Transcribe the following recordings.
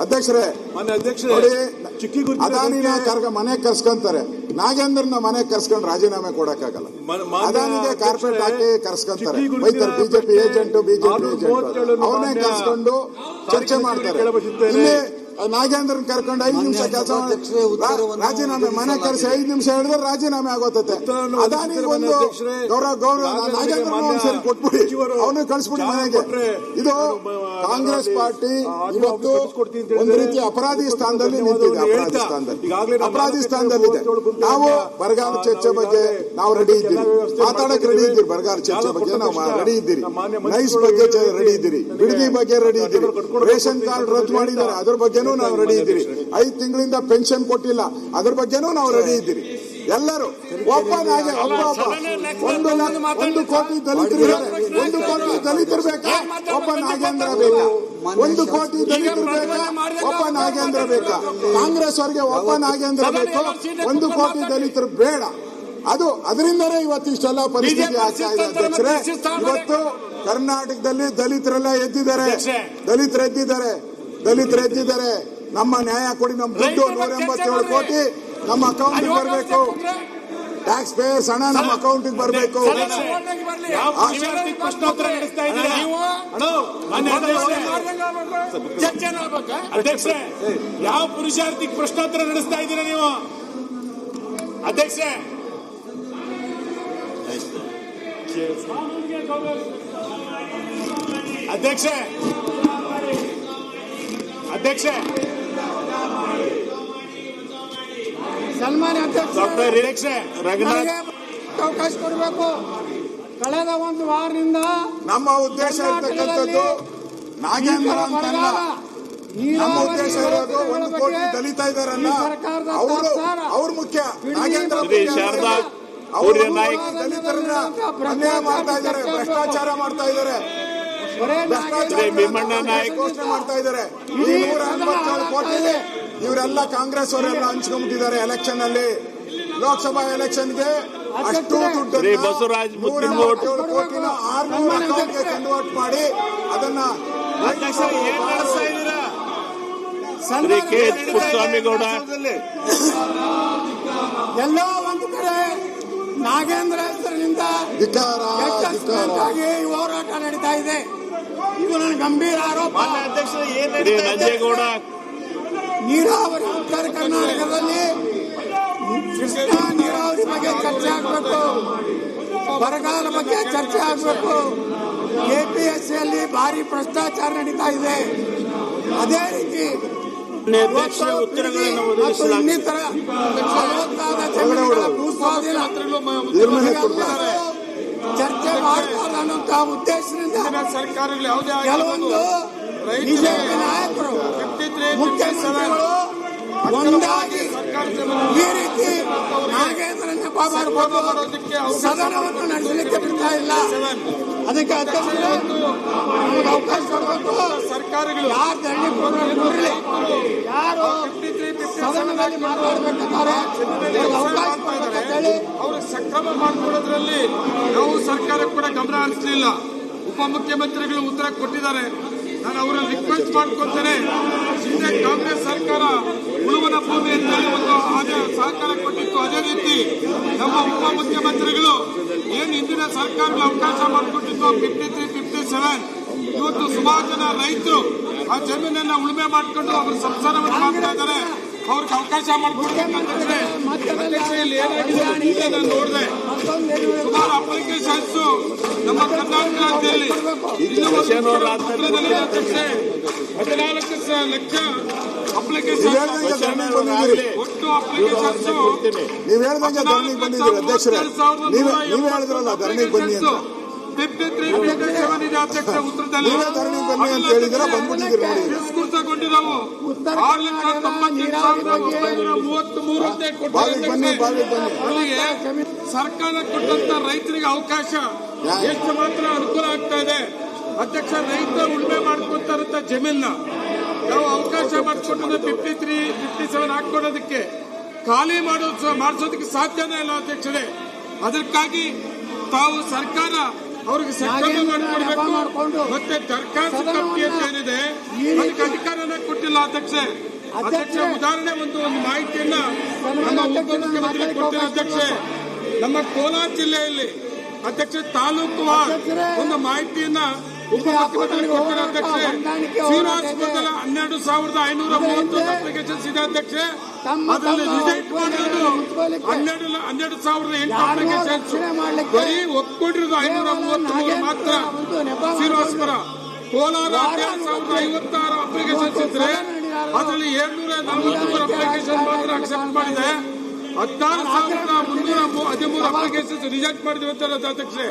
ಅಧ್ಯಕ್ಷರೇ ನೋಡಿ, ಅದಾನಿನ ಮನೆ ಕರ್ಸ್ಕೊಂತಾರೆ, ನಾಗೇಂದ್ರನ ಮನೆ ಕರ್ಸ್ಕೊಂಡು ರಾಜೀನಾಮೆ ಕೊಡಕ್ಕಾಗಲ್ಲ. ಅದಾನಿಗೆ ಕಾರ್ಪೊರೇಟ್ ಹಾಕಿ ಕರ್ಸ್ಕೊಂತಾರೆ, ಬೈತಾರೆ ಬಿಜೆಪಿ ಏಜೆಂಟ್ ಅವನೇ ಕರ್ಸ್ಕೊಂಡು ಚರ್ಚೆ ಮಾಡ್ತಾರೆ. ಇಲ್ಲಿ ನಾಗೇಂದ್ರನ್ ಕರ್ಕೊಂಡು 5 ನಿಮಿಷ ಕೆಲಸ ರಾಜೀನಾಮೆ ಮನೆ ಕರೆಸಿ 5 ನಿಮಿಷ ಹೇಳಿದ್ರೆ ರಾಜೀನಾಮೆ ಆಗೋತತೆ. ಅದಾನಿಗೆ ಒಂದು ಗೌರವ ನಾಗೇಂದ್ರ ಒಂದ್ಸರಿ ಕೊಟ್ಬಿಡಿ, ಅವನು ಕಳಿಸ್ಬಿಡಿ ಮನೆಗೆ. ಇದು ಕಾಂಗ್ರೆಸ್ ಪಾರ್ಟಿ ಇವತ್ತು ಒಂದು ರೀತಿ ಅಪರಾಧಿ ಸ್ಥಾನದಲ್ಲಿ ನಿಂತಿದೆ. ಅಪರಾಧಿ ಸ್ಥಾನದಲ್ಲಿದೆ. ನಾವು ಬರಗಾಲ ಚರ್ಚೆ ಬಗ್ಗೆ ನಾವು ರೆಡಿ ಇದ್ದೀರಿ, ಮಾತಾಡಕ್ ರೆಡಿ ಇದ್ದೀರಿ. ಬರಗಾಲ ಚರ್ಚೆ ಬಗ್ಗೆ ನಾವು ರೆಡಿ ಇದ್ದೀರಿ, ನೈಸ್ ಬಗ್ಗೆ ರೆಡಿ ಇದ್ದೀರಿ, ಬಿಡದಿ ಬಗ್ಗೆ ರೆಡಿ ಇದ್ದೀರಿ, ರೇಷನ್ ಕಾರ್ಡ್ ರದ್ದು ಮಾಡಿದ್ದಾರೆ ಅದ್ರ ಬಗ್ಗೆ ನಾವು ರೆಡಿ ಇದ್ದೀರಿ, 5 ತಿಂಗಳಿಂದ ಪೆನ್ಷನ್ ಕೊಟ್ಟಿಲ್ಲ ಅದ್ರ ಬಗ್ಗೆನೂ ನಾವು ರೆಡಿ ಇದ್ದೀರಿ. ಎಲ್ಲರೂ ಒಬ್ಬನಾಗೆ ಒಂದು ಕೋಟಿ ದಲಿತರಿದ್ದಾರೆ, 1 ಕೋಟಿ ದಲಿತರು ಬೇಕಾ, ಒಬ್ಬ ನಾಗೇಂದ್ರ ಬೇಕಾ? 1 ಕೋಟಿ ದಲಿತರು ಬೇಕಾ, ಒಬ್ಬ ನಾಗೇಂದ್ರ ಬೇಕಾ? ಕಾಂಗ್ರೆಸ್ ಅವರಿಗೆ ಒಬ್ಬ ನಾಗೇಂದ್ರ ಬೇಕು, 1 ಕೋಟಿ ದಲಿತರು ಬೇಡ. ಅದರಿಂದಲೇ ಇವತ್ತು ಇಷ್ಟೆಲ್ಲ ಪರಿಸ್ಥಿತಿ ಆಗ್ತಾ ಇದೆ. ಅಧ್ಯಕ್ಷರೇ, ಇವತ್ತು ಕರ್ನಾಟಕದಲ್ಲಿ ದಲಿತರೆಲ್ಲ ಎದ್ದಿದ್ದಾರೆ, ದಲಿತರು ಎದ್ದಿದ್ದಾರೆ. ನಮ್ಮ ನ್ಯಾಯ ಕೊಡಿ, ನಮ್ಮ ದುಡ್ಡು 187 ಕೋಟಿ ನಮ್ಮ ಅಕೌಂಟ್ ಬರಬೇಕು, ಟ್ಯಾಕ್ಸ್ ಪೇಯರ್ಸ್ ಹಣ ನಮ್ಮ ಅಕೌಂಟ್ ಬರಬೇಕು. ಅಧ್ಯಕ್ಷರೇ, ಯಾವ ಪುರುಷಾರ್ಥಿಗೆ ಪ್ರಶ್ನೋತ್ತರ ನಡೆಸ್ತಾ ಇದ್ದೀರಾ ನೀವು? ಅಧ್ಯಕ್ಷರೇ, ಅಧ್ಯಕ್ಷ ಸನ್ಮಾನ್ಯ ಅಧ್ಯಕ್ಷ ಅವಕಾಶ ಕೊಡಬೇಕು. ಕಳೆದ 1 ವಾರದಿಂದ ನಮ್ಮ ಉದ್ದೇಶ ಇರ್ತಕ್ಕಂಥದ್ದು ನಾಗೇಂದ್ರ ಅಂತಲ್ಲ, ನಮ್ಮ ಉದ್ದೇಶ ಇರೋದು 1 ಕೋಟಿ ದಲಿತ ಇದಾರಲ್ಲ ಅವ್ರು ಮುಖ್ಯ. ನಾಗೇಂದ್ರ ದಲಿತರನ್ನ ಅನ್ಯಾಯ ಮಾಡ್ತಾ ಇದ್ದಾರೆ, ಭ್ರಷ್ಟಾಚಾರ ಮಾಡ್ತಾ ಇದ್ದಾರೆ, ಭೀಮಣ್ಣ ನಾಯಕ್ ಘೋಷಣೆ ಮಾಡ್ತಾ ಇದ್ದಾರೆ. 187 ಕೋಟಿ ಇವರೆಲ್ಲ ಕಾಂಗ್ರೆಸ್ ಅವರೆಲ್ಲ ಹಂಚ್ಕೊಂಡ್ಬಿಟ್ಟಿದ್ದಾರೆ. ಎಲೆಕ್ಷನ್ ಅಲ್ಲಿ, ಲೋಕಸಭಾ ಎಲೆಕ್ಷನ್ಗೆ ಅಷ್ಟು ದುಡ್ಡು ಬಸವರಾಜ್ 187 ಕೋಟಿನ 600 ಅಕೌಂಟ್ಗೆ ಕನ್ವರ್ಟ್ ಮಾಡಿ ಅದನ್ನ ಸ್ವಾಮಿಗೌಡ ಎಲ್ಲೋ ಒಂದು ಕಡೆ ನಾಗೇಂದ್ರ ಹೆಸರಿನಿಂದ ಹೋರಾಟ ನಡೀತಾ ಇದೆ. ಇದು ನನ್ನ ಗಂಭೀರ ಆರೋಪ. ನಂಜೇಗೌಡ, ನೀರಾವರಿ ಉತ್ತರ ಕರ್ನಾಟಕದಲ್ಲಿ ಕೃಷ್ಣಾ ನೀರಾವರಿ ಬಗ್ಗೆ ಚರ್ಚೆ ಆಗಬೇಕು, ಬರಗಾಲ ಬಗ್ಗೆ ಚರ್ಚೆ ಆಗಬೇಕು. ಕೆಪಿಎಸ್ಸಿಯಲ್ಲಿ ಭಾರಿ ಭ್ರಷ್ಟಾಚಾರ ನಡೀತಾ ಇದೆ. ಅದೇ ರೀತಿ ಇನ್ನಿತರ ಭೂಸ್ವಾಧೀನ ಚರ್ಚೆ ಮಾಡಬಾರದು ಅನ್ನುವಂತಹ ಉದ್ದೇಶದಿಂದ ಕೆಲವೊಂದು ಬಿಜೆಪಿ ನಾಯಕರು, ಮುಖ್ಯಮಂತ್ರಿಗಳು ಒಂದಾಗಿ ಈ ರೀತಿ ನಾಗೇಂದ್ರನ್ನ ಸದನವನ್ನು ನಡೆಸಲಿಕ್ಕೆ ಬಿಡ್ತಾ ಇಲ್ಲ. ಅದಕ್ಕೆ ಅಧ್ಯಕ್ಷರು ಅವಕಾಶ ಕೊಡಬೇಕು. ಸರ್ಕಾರಗಳು ಯಾರು ಧರಣಿ ಬರಲಿ, ಯಾರು ಸದನದಲ್ಲಿ ಮಾತಾಡಬೇಕಾದ್ರೆ ಅವಕಾಶ ಕೊಡಬೇಕಂತ ಹೇಳಿ ಅವರು ಸಕ್ರಮ ಮಾಡಿಕೊಳ್ಳೋದ್ರಲ್ಲಿ ನಾವು ಸರ್ಕಾರ ಕೂಡ ಗಮನ ಹರಿಸಲಿಲ್ಲ. ಉಪಮುಖ್ಯಮಂತ್ರಿಗಳು ಉತ್ತರ ಕೊಟ್ಟಿದ್ದಾರೆ. ನಾನು ಅವರ ರಿಕ್ವೆಸ್ಟ್ ಮಾಡ್ಕೊಳ್ತೇನೆ, ಹಿಂದೆ ಕಾಂಗ್ರೆಸ್ ಸರ್ಕಾರ ಉಳುವನ ಭೂಮಿ ಅಂತೇಳಿ ಒಂದು ಸಹಕಾರ ಕೊಟ್ಟಿತ್ತು. ಅದೇ ರೀತಿ ನಮ್ಮ ಉಪಮುಖ್ಯಮಂತ್ರಿಗಳು ಏನು ಹಿಂದಿನ ಸರ್ಕಾರಗಳು ಅವಕಾಶ ಮಾಡಿಕೊಟ್ಟಿತ್ತು 53, 57, ಇವತ್ತು ಸುಮಾರು ಜನ ರೈತರು ಆ ಜಮೀನನ್ನ ಉಳುಮೆ ಮಾಡಿಕೊಂಡು ಅವರು ಸಂಸಾರವನ್ನು ಮಾಡ್ತಾ ಇದ್ದಾರೆ. ಅವ್ರಿಗೆ ಅವಕಾಶ ಮಾಡಿಕೊಡ್ಬೇಕಂತಂದ್ರೆ ಇಲ್ಲಿ ಏನಾಗಿದೆ ನಾನು ನೋಡಿದೆ, ಸುಮಾರು ಅಪ್ಲಿಕೇಶನ್ಸ್ ನಮ್ಮ ಕರ್ನಾಟಕ ರಾಜ್ಯದಲ್ಲಿ 14 ಲಕ್ಷ ಅಪ್ಲಿಕೇಶನ್, ಒಟ್ಟು ಅಪ್ಲಿಕೇಶನ್ಸ್ ನೀವು ಹೇಳ್ದಂಗೆ ಧರಣಿಗೆ ಬಂದಿದ್ದೀರಿ ಅಧ್ಯಕ್ಷರೇ. ನೀವು ಹೇಳಿದ್ರಲ್ಲ ಧರಣಿಗೆ ಬನ್ನಿ ಅಂತ, 53, 57 ಇದೆ ಅಧ್ಯಕ್ಷ. ಉತ್ತರದಲ್ಲಿ ಬಂದ್ಬಿಟ್ಟಿದ್ದೀರಿ. 6,933 ಸರ್ಕಾರ ಕೊಟ್ಟಂತ ರೈತರಿಗೆ ಅವಕಾಶ ಎಷ್ಟು ಮಾತ್ರ ಅನುಕೂಲ ಆಗ್ತಾ ಇದೆ ಅಧ್ಯಕ್ಷ. ರೈತ ಉಳುಮೆ ಮಾಡ್ಕೊತಾರಂತ ಜಮೀನ ನಾವು ಅವಕಾಶ ಮಾಡಿಕೊಟ್ಟು 53, 57 ಹಾಕೊಡೋದಕ್ಕೆ ಖಾಲಿ ಮಾಡಿಸೋದಕ್ಕೆ ಸಾಧ್ಯನೇ ಇಲ್ಲ ಅಧ್ಯಕ್ಷರೇ. ಅದಕ್ಕಾಗಿ ತಾವು ಸರ್ಕಾರ ಅವ್ರಿಗೆ ಸಕ್ರಮ ಮಾಡಿಕೊಡ್ಬೇಕು. ಮತ್ತೆ ದರಖಾಸ್ತು ಕಮಿಟಿ ಅಂತ ಏನಿದೆ ಅದಕ್ಕೆ ಅಧಿಕಾರನ ಕೊಟ್ಟಿಲ್ಲ ಅಧ್ಯಕ್ಷೆ. ಉದಾಹರಣೆ ಒಂದು ಮಾಹಿತಿಯನ್ನ ನಮ್ಮ ಉಪಮುಖ್ಯಮಂತ್ರಿ ಕೊಟ್ಟಿಲ್ಲ ಅಧ್ಯಕ್ಷೆ. ನಮ್ಮ ಕೋಲಾರ ಜಿಲ್ಲೆಯಲ್ಲಿ ಅಧ್ಯಕ್ಷೆ ತಾಲೂಕು ಒಂದು ಮಾಹಿತಿಯನ್ನ ಉಪಮುಖ್ಯಮಂತ್ರಿ ಕೊಟ್ಟಿಲ್ಲ ಅಧ್ಯಕ್ಷೆ. ಶ್ರೀನಿವಾಸಪುರದಲ್ಲಿ 12,531 ಅಪ್ಲಿಕೇಶನ್ಸ್ ಇದೆ ಅಧ್ಯಕ್ಷೆ. ಅದರಲ್ಲಿ ರಿಜೆಕ್ಟ್ ಮಾಡಿರೋದು 12,800 ಅಪ್ಲಿಕೇಶನ್ಸ್. ಬರೀ ಒಪ್ಕೊಂಡಿರೋದು 533 ಮಾತ್ರ ಶ್ರೀನಿವಾಸಪುರ. ಕೋಲಾರ 17,056 ಅಪ್ಲಿಕೇಶನ್ಸ್ ಇದ್ರೆ ಅದರಲ್ಲಿ 743 ಅಪ್ಲಿಕೇಶನ್ ಮಾತ್ರ ಅಕ್ಸೆಪ್ಟ್ ಮಾಡಿದೆ. 16,313 ಅಪ್ಲಿಕೇಶನ್ಸ್ ರಿಜೆಕ್ಟ್ ಮಾಡಿದ್ವಿ ಅಂತ ಅಧ್ಯಕ್ಷೆ.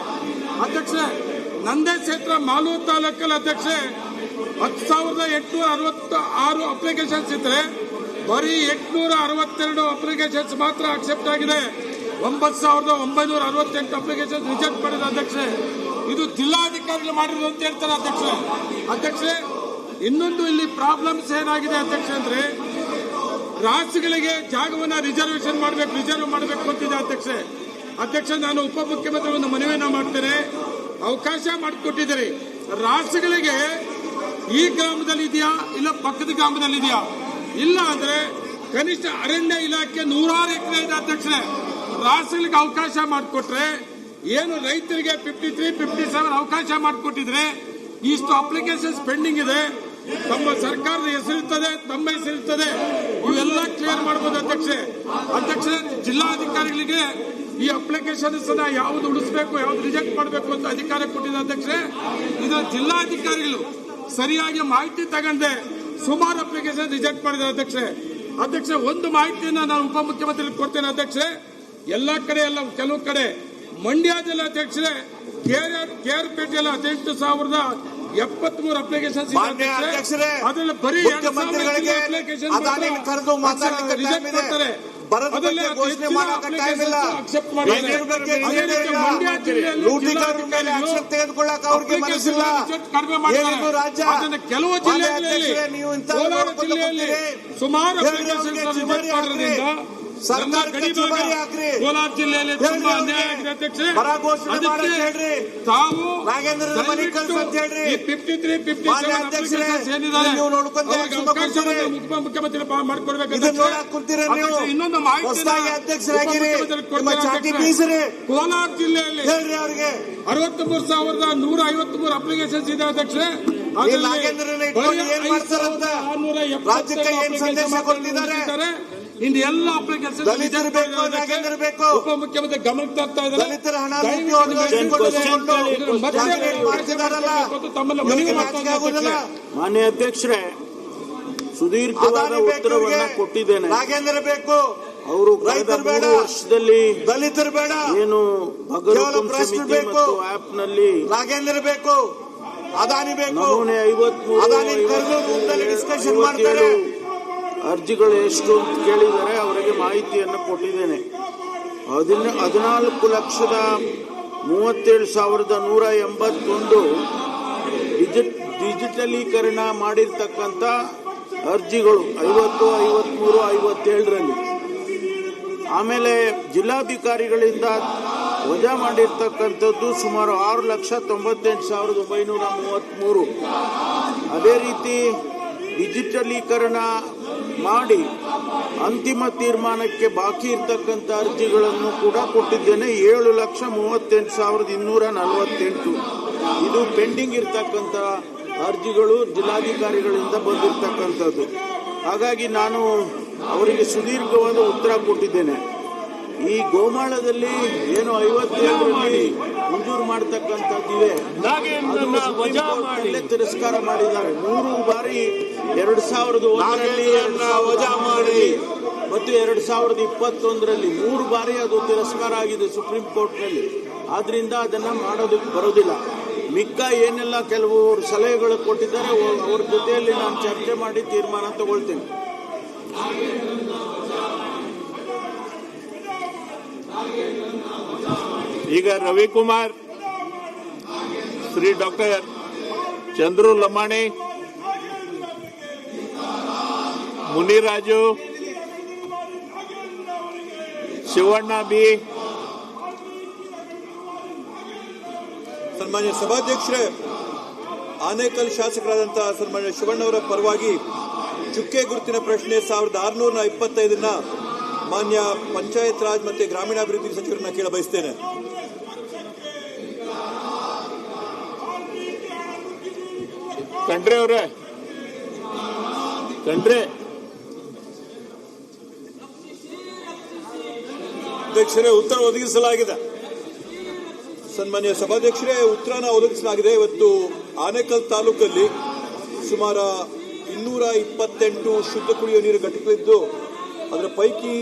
ನಂದೇ ಕ್ಷೇತ್ರ ಮಾಲೂರು ತಾಲೂಕಲ್ಲಿ ಅಧ್ಯಕ್ಷೆ 10,866 ಅಪ್ಲಿಕೇಶನ್ಸ್ ಇದ್ರೆ ಬರೀ 862 ಅಪ್ಲಿಕೇಶನ್ಸ್ ಮಾತ್ರ ಅಕ್ಸೆಪ್ಟ್ ಆಗಿದೆ. 9,968 ಅಪ್ಲಿಕೇಶನ್ ರಿಜೆಕ್ಟ್ ಮಾಡಿದೆ ಅಧ್ಯಕ್ಷೆ. ಇದು ಜಿಲ್ಲಾಧಿಕಾರಿಗಳು ಮಾಡಿರೋದು ಅಂತ ಹೇಳ್ತಾರೆ ಅಧ್ಯಕ್ಷೆ. ಇನ್ನೊಂದು ಇಲ್ಲಿ ಪ್ರಾಬ್ಲಮ್ಸ್ ಏನಾಗಿದೆ ಅಧ್ಯಕ್ಷೆ ಅಂದ್ರೆ ರಾಜ್ಯಗಳಿಗೆ ಜಾಗವನ್ನ ರಿಸರ್ವ್ ಮಾಡಬೇಕು ಅಂತಿದೆ ಅಧ್ಯಕ್ಷೆ. ನಾನು ಉಪಮುಖ್ಯಮಂತ್ರಿ ಒಂದು ಮನವಿಯನ್ನ ಮಾಡ್ತೇನೆ. ಅವಕಾಶ ಮಾಡಿಕೊಟ್ಟಿದ್ದೀರಿ. ರಾಜ್ಯಗಳಿಗೆ ಈ ಗ್ರಾಮದಲ್ಲಿ ಇದೆಯಾ ಇಲ್ಲ ಪಕ್ಕದ ಗ್ರಾಮದಲ್ಲಿ ಇದೆಯಾ? ಇಲ್ಲ ಅಂದ್ರೆ ಕನಿಷ್ಠ ಅರಣ್ಯ ಇಲಾಖೆ 100 ಎಕರೆ ಇದೆ ಅಧ್ಯಕ್ಷೆ. ರಾಜ್ಯಗಳಿಗೆ ಅವಕಾಶ ಮಾಡಿಕೊಟ್ರೆ ಏನು ರೈತರಿಗೆ 53, 57 ಅವಕಾಶ ಮಾಡಿಕೊಟ್ಟಿದ್ರೆ ಇಷ್ಟು ಅಪ್ಲಿಕೇಶನ್ಸ್ ಪೆಂಡಿಂಗ್ ಇದೆ. ತಮ್ಮ ಸರ್ಕಾರದ ಹೆಸರಿರ್ತದೆ, ತಮ್ಮ ಹೆಸರಿರ್ತದೆ, ಇವೆಲ್ಲ ಕ್ಲಿಯರ್ ಮಾಡಬಹುದು ಅಧ್ಯಕ್ಷೆ. ಜಿಲ್ಲಾಧಿಕಾರಿಗಳಿಗೆ ಈ ಅಪ್ಲಿಕೇಶನ್ಸ್ ಯಾವ್ದು ಉಳಿಸಬೇಕು, ಯಾವ್ದು ರಿಜೆಕ್ಟ್ ಮಾಡಬೇಕು ಅಂತ ಅಧಿಕಾರ ಕೊಟ್ಟಿದೆ ಅಧ್ಯಕ್ಷೆ. ಇದು ಜಿಲ್ಲಾಧಿಕಾರಿಗಳು ಸರಿಯಾಗಿ ಮಾಹಿತಿ ತಗೊಂಡೆ ಸುಮಾರು ಅಪ್ಲಿಕೇಶನ್ ರಿಜೆಕ್ಟ್ ಮಾಡಿದ್ದಾರೆ ಅಧ್ಯಕ್ಷೆ. ಒಂದು ಮಾಹಿತಿಯನ್ನ ನಾನು ಉಪಮುಖ್ಯಮಂತ್ರಿ ಕೊಡ್ತೇನೆ ಅಧ್ಯಕ್ಷೆ. ಎಲ್ಲ ಕಡೆ ಅಲ್ಲ, ಕೆಲವು ಕಡೆ ಮಂಡ್ಯದಲ್ಲಿ ಅಧ್ಯಕ್ಷರೇ ಕೇರ್ಪೇಟೆಯಲ್ಲಿ 18,073 ಅಪ್ಲಿಕೇಶನ್ಸ್ ಅದರಲ್ಲಿ ಬರೀ 2,000 ಅಪ್ಲಿಕೇಶನ್ ರಿಜೆಕ್ಟ್ ಮಾಡ್ತಾರೆ. ಅಕ್ಸೆಪ್ಟ್ ಮಾಡಿದ್ದಾರೆ. ಕಡಿಮೆ ಮಾಡಿದ್ದಾರೆ. ಕೆಲವು ಜಿಲ್ಲೆಗಳಲ್ಲಿ ಕೋಲಾರ ಜಿಲ್ಲೆಯಲ್ಲಿ ಸುಮಾರು ಅಪ್ಲಿಕೇಶನ್ ರಿಜೆಕ್ಟ್ ಮಾಡೋದ್ರಿಂದ ಕೋಲಾರ ಜಿಲ್ಲೆಯಲ್ಲಿ ತುಂಬಾ ಅನ್ಯಾಯ ಆಗಿದೆ ಅಧ್ಯಕ್ಷೆ. ತಾವು 53, 57 ಏನಿದ್ದಾರೆ ಮುಖ್ಯಮಂತ್ರಿ ಮಾಡಿಕೊಡ್ಬೇಕು. ಇನ್ನೊಂದು ಮಾಹಿತಿ ಕೋಲಾರ ಜಿಲ್ಲೆಯಲ್ಲಿ 63,153 ಅಪ್ಲಿಕೇಶನ್ಸ್ ಇದೆ ಅಧ್ಯಕ್ಷೆ. ಇನ್ನು ಎಲ್ಲ ಅಪ್ಲಿಕೇಶನ್ ಉಪಮುಖ್ಯಮಂತ್ರಿ ಗಮನಕ್ಕೆ ತರ್ತಾ ಇದ್ದಾರೆ. ಮಾನ್ಯ ಅಧ್ಯಕ್ಷರೇ, ಸುದೀರ್ಘವಾದ ಉತ್ತರವನ್ನ ಕೊಟ್ಟಿದ್ದೇನೆ. ಅವರು ಕಳೆದ 3 ವರ್ಷದಲ್ಲಿ ದಲಿತರು ಬೇಡ, ಏನು ಭಗವತ್ ಸಮಿತಿ ಮತ್ತು ಆಪ್ ನಲ್ಲಿ ನಾಗೇಂದ್ರ ಬೇಕು, ಅದಾನಿ ಬೇಕು, ನಮೂನೆ 53 ಅರ್ಜಿಗಳು ಎಷ್ಟು ಅಂತ ಕೇಳಿದರೆ ಅವರಿಗೆ ಮಾಹಿತಿಯನ್ನು ಕೊಟ್ಟಿದ್ದೇನೆ. 14,37,181 ಡಿಜಿಟಲೀಕರಣ ಮಾಡಿರ್ತಕ್ಕಂಥ ಅರ್ಜಿಗಳು 50, 53, 57ರಲ್ಲಿ. ಆಮೇಲೆ ಜಿಲ್ಲಾಧಿಕಾರಿಗಳಿಂದ ವಜಾ ಮಾಡಿರ್ತಕ್ಕಂಥದ್ದು ಸುಮಾರು 6,98,933. ಅದೇ ರೀತಿ ಡಿಜಿಟಲೀಕರಣ ಮಾಡಿ ಅಂತಿಮ ತೀರ್ಮಾನಕ್ಕೆ ಬಾಕಿ ಇರ್ತಕ್ಕಂಥ ಅರ್ಜಿಗಳನ್ನು ಕೂಡ ಕೊಟ್ಟಿದ್ದೇನೆ. 7,38,248 ಇದು ಪೆಂಡಿಂಗ್ ಇರ್ತಕ್ಕಂಥ ಅರ್ಜಿಗಳು ಜಿಲ್ಲಾಧಿಕಾರಿಗಳಿಂದ ಬಂದಿರತಕ್ಕಂಥದ್ದು. ಹಾಗಾಗಿ ನಾನು ಅವರಿಗೆ ಸುದೀರ್ಘವಾದ ಉತ್ತರ ಕೊಟ್ಟಿದ್ದೇನೆ. ಈ ಗೋಮಾಳದಲ್ಲಿ ಏನು 57ರಲ್ಲಿ ಮಂಜೂರು ಮಾಡತಕ್ಕಂಥದ್ದಿವೆ, ತಿರಸ್ಕಾರ ಮಾಡಿದ್ದಾರೆ. 3 ಬಾರಿ 2001ರಲ್ಲಿ ವಜಾ ಮಾಡಿ ಮತ್ತು 2021ರಲ್ಲಿ 3 ಬಾರಿ ಅದು ತಿರಸ್ಕಾರ ಆಗಿದೆ ಸುಪ್ರೀಂ ಕೋರ್ಟ್ನಲ್ಲಿ. ಆದ್ರಿಂದ ಅದನ್ನ ಮಾಡೋದಕ್ಕೆ ಬರೋದಿಲ್ಲ. ಮಿಕ್ಕ ಏನೆಲ್ಲ ಕೆಲವು ಸಲಹೆಗಳು ಕೊಟ್ಟಿದ್ದಾರೆ ಅವ್ರ ಜೊತೆಯಲ್ಲಿ ನಾನು ಚರ್ಚೆ ಮಾಡಿ ತೀರ್ಮಾನ ತಗೊಳ್ತೇನೆ. ಈಗ ರವಿಕುಮಾರ್, ಶ್ರೀ ಡಾಕ್ಟರ್ ಚಂದ್ರು ಲಮಾಣಿ, ಮುನಿರಾಜು, ಶಿವಣ್ಣ ಬಿ, ಸನ್ಮಾನ್ಯ ಸಭಾಧ್ಯಕ್ಷರೇ, ಆನೇಕಲ್ ಶಾಸಕರಾದಂತಹ ಸನ್ಮಾನ್ಯ ಶಿವಣ್ಣವರ ಪರವಾಗಿ ಚುಕ್ಕೆ ಗುರುತಿನ ಪ್ರಶ್ನೆ 1625 ಮಾನ್ಯ ಪಂಚಾಯತ್ ರಾಜ್ ಮತ್ತು ಗ್ರಾಮೀಣಾಭಿವೃದ್ಧಿ ಸಚಿವರನ್ನ ಕೇಳ ಬಯಸ್ತೇನೆ. ಖಂಡ್ರೆ ಅವರೇ, ಖಂಡ್ರೆ ಅಧ್ಯಕ್ಷರೇ, ಉತ್ತರ ಒದಗಿಸಲಾಗಿದೆ. ಸನ್ಮಾನ್ಯ ಸಭಾಧ್ಯಕ್ಷರೇ, ಉತ್ತರನ ಒದಗಿಸಲಾಗಿದೆ. ಇವತ್ತು ಆನೇಕಲ್ ತಾಲೂಕಲ್ಲಿ ಸುಮಾರು 228 ಶುದ್ಧ ಕುಡಿಯುವ ನೀರು ಘಟಕಗಳಿದ್ದು ಅದರ ಪೈಕಿ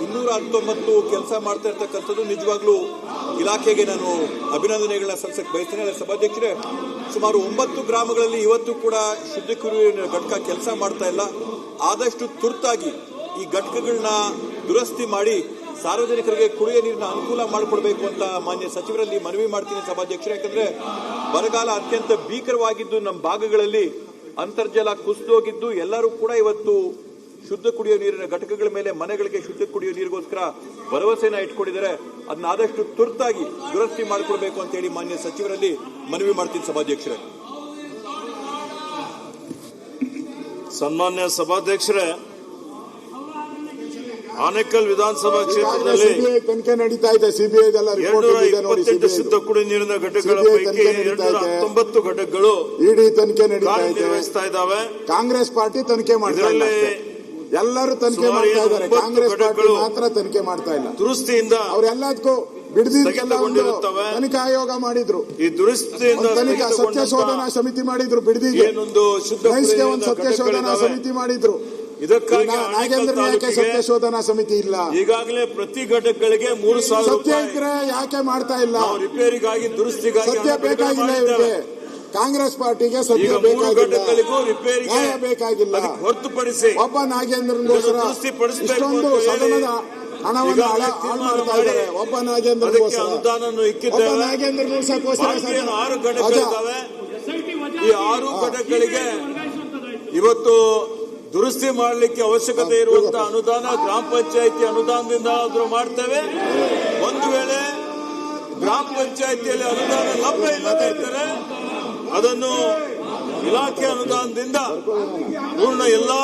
219 ಕೆಲಸ ಮಾಡ್ತಾ ಇರ್ತಕ್ಕಂಥದ್ದು ನಿಜವಾಗ್ಲೂ ಇಲಾಖೆಗೆ ನಾನು ಅಭಿನಂದನೆಗಳನ್ನ ಸಲ್ಲಿಸಕ್ಕೆ ಬಯಸ್ತೇನೆ. ಸಭಾಧ್ಯಕ್ಷರೇ, ಸುಮಾರು 9 ಗ್ರಾಮಗಳಲ್ಲಿ ಇವತ್ತು ಕೂಡ ಶುದ್ಧ ಕುಡಿಯುವ ನೀರಿನ ಘಟಕ ಕೆಲಸ ಮಾಡ್ತಾ ಇಲ್ಲ. ಆದಷ್ಟು ತುರ್ತಾಗಿ ಈ ಘಟಕಗಳನ್ನ ದುರಸ್ತಿ ಮಾಡಿ ಸಾರ್ವಜನಿಕರಿಗೆ ಕುಡಿಯುವ ನೀರಿನ ಅನುಕೂಲ ಮಾಡಿಕೊಡ್ಬೇಕು ಅಂತ ಮಾನ್ಯ ಸಚಿವರಲ್ಲಿ ಮನವಿ ಮಾಡ್ತೀನಿ ಸಭಾಧ್ಯಕ್ಷರೇ. ಯಾಕಂದ್ರೆ ಬರಗಾಲ ಅತ್ಯಂತ ಭೀಕರವಾಗಿದ್ದು ನಮ್ಮ ಭಾಗಗಳಲ್ಲಿ ಅಂತರ್ಜಲ ಕುಸಿದೋಗಿದ್ದು ಎಲ್ಲರೂ ಕೂಡ ಇವತ್ತು ಶುದ್ಧ ಕುಡಿಯುವ ನೀರಿನ ಘಟಕಗಳ ಮೇಲೆ ಮನೆಗಳಿಗೆ ಶುದ್ಧ ಕುಡಿಯುವ ನೀರಿಗೋಸ್ಕರ ಭರವಸೆನ ಇಟ್ಕೊಂಡಿದ್ದಾರೆ. ಅದನ್ನ ಆದಷ್ಟು ತುರ್ತಾಗಿ ದುರಸ್ತಿ ಮಾಡಿಕೊಡ್ಬೇಕು ಅಂತ ಹೇಳಿ ಮಾನ್ಯ ಸಚಿವರಲ್ಲಿ ಮನವಿ ಮಾಡ್ತೀನಿ ಸಭಾಧ್ಯಕ್ಷರೇ. ಸನ್ಮಾನ್ಯ ಸಭಾಧ್ಯಕ್ಷರೇ, ಆನೇಕಲ್ ವಿಧಾನಸಭಾ ಕ್ಷೇತ್ರದಲ್ಲಿ ತನಿಖೆ ನಡೀತಾ ಇದೆ. ಸಿಬಿಐ 228 ಶುದ್ಧ ಕುಡಿಯುವ ನೀರಿನ ಘಟಕಗಳ ಪೈಕಿ 219 ಘಟಕಗಳು ಇಡಿ ತನಿಖೆ ನಡೀತಾ ಕಾರ್ಯನಿರ್ವಹಿಸ್ತಾ ಇದ್ದಾವೆ. ಕಾಂಗ್ರೆಸ್ ಪಾರ್ಟಿ ತನಿಖೆ ಮಾಡ್ತಾ ಇಲ್ಲ. ಎಲ್ಲರೂ ತನಿಖೆ ಮಾಡ್ತಾ ಇದ್ದಾರೆ, ಕಾಂಗ್ರೆಸ್ ಪಾರ್ಟಿ ಮಾತ್ರ ತನಿಖೆ ಮಾಡ್ತಾ ಇಲ್ಲ. ದುರಸ್ತಿಯಿಂದ ಅವರೆಲ್ಲದಕ್ಕೂ ಸ್ಥಗಿತಗೊಂಡಿರುತ್ತವೆ. ತನಿಖಾ ಆಯೋಗ ಮಾಡಿದ್ರು, ಈ ದುರಸ್ತಿಯಿಂದ ಸತ್ಯ ಶೋಧನಾ ಸಮಿತಿ ಮಾಡಿದ್ರು, ಬಿಡದಿಗೆ ಏನೊಂದು ಶುದ್ಧ ಒಂದು ಸತ್ಯ ಶೋಧನಾ ಸಮಿತಿ ಮಾಡಿದ್ರು. ಇದಕ್ಕಾಗಿ ನಾಗೇಂದ್ರ ಯಾಕೆ ಸತ್ಯ ಶೋಧನಾ ಸಮಿತಿ ಇಲ್ಲ? ಈಗಾಗಲೇ ಪ್ರತಿ ಘಟಕಗಳಿಗೆ 3,000 ಸತ್ಯ ಇದ್ರೆ ಯಾಕೆ ಮಾಡ್ತಾ ಇಲ್ಲ? ರಿಪೇರಿಗಾಗಿ ದುರಸ್ತಿಗಾಗಿ ಸತ್ಯ ಬೇಕಾಗಿಲ್ಲ ಇವರಿಗೆ. ಕಾಂಗ್ರೆಸ್ ಪಾರ್ಟಿಗೆ ಸತ್ಯ ಬೇಕಾಗಿಲ್ಲ, ನ್ಯಾಯ ಬೇಕಾಗಿಲ್ಲ. ಹೊರತುಪಡಿಸಿ ಒಬ್ಬ ನಾಗೇಂದ್ರಗೋಸ್ಕರ ಇಷ್ಟೊಂದು ಸದನದ ಹಣವನ್ನು ಹಾಳು ಮಾಡ್ತಾ ಇದ್ದಾರೆ. ಒಬ್ಬ ನಾಗೇಂದ್ರಗೋಸ್ಕರ ಅನುದಾನ ಒಬ್ಬ ನಾಗೇಂದ್ರ ನಿಲ್ಸಕ್ಕೋಸ್ಕರ 6 ಘಟಕಗಳಿದ್ದಾವೆ. ಈ 6 ಘಟಕಗಳಿಗೆ ಇವತ್ತು ದುರಸ್ತಿ ಮಾಡಲಿಕ್ಕೆ ಅವಶ್ಯಕತೆ ಇರುವಂತಹ ಅನುದಾನ ಗ್ರಾಮ ಪಂಚಾಯಿತಿ ಅನುದಾನದಿಂದ ಆದ್ರೂ ಮಾಡ್ತೇವೆ. ಒಂದು ವೇಳೆ ಗ್ರಾಮ ಪಂಚಾಯಿತಿಯಲ್ಲಿ ಅನುದಾನ ಲಭ್ಯ ಇಲ್ಲದೇ ಇದ್ದರೆ ಅದನ್ನು ಇಲಾಖೆ ಅನುದಾನದಿಂದ ಪೂರ್ಣ ಎಲ್ಲಾ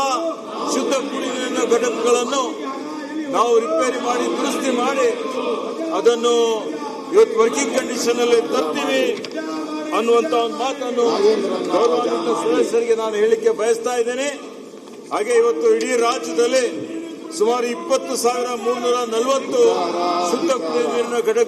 ಶುದ್ಧ ಕುಡಿಯುವ ಘಟಕಗಳನ್ನು ನಾವು ರಿಪೇರಿ ಮಾಡಿ ದುರಸ್ತಿ ಮಾಡಿ ಅದನ್ನು ಇವತ್ತು ವರ್ಕಿಂಗ್ ಕಂಡೀಷನ್ ಅಲ್ಲಿ ತರ್ತೀವಿ ಅನ್ನುವಂತ ಒಂದು ಮಾತನ್ನು ಗೌರವಾನ್ವಿತ ಸದಸ್ಯರಿಗೆ ನಾನು ಹೇಳಿಕೆ ಬಯಸ್ತಾ ಇದ್ದೇನೆ. ಹಾಗೆ ಇವತ್ತು ಇಡೀ ರಾಜ್ಯದಲ್ಲಿ ಸುಮಾರು 20,340 ಶುದ್ಧ ಕುಡಿಯುವ ನೀರಿನ ಘಟಕ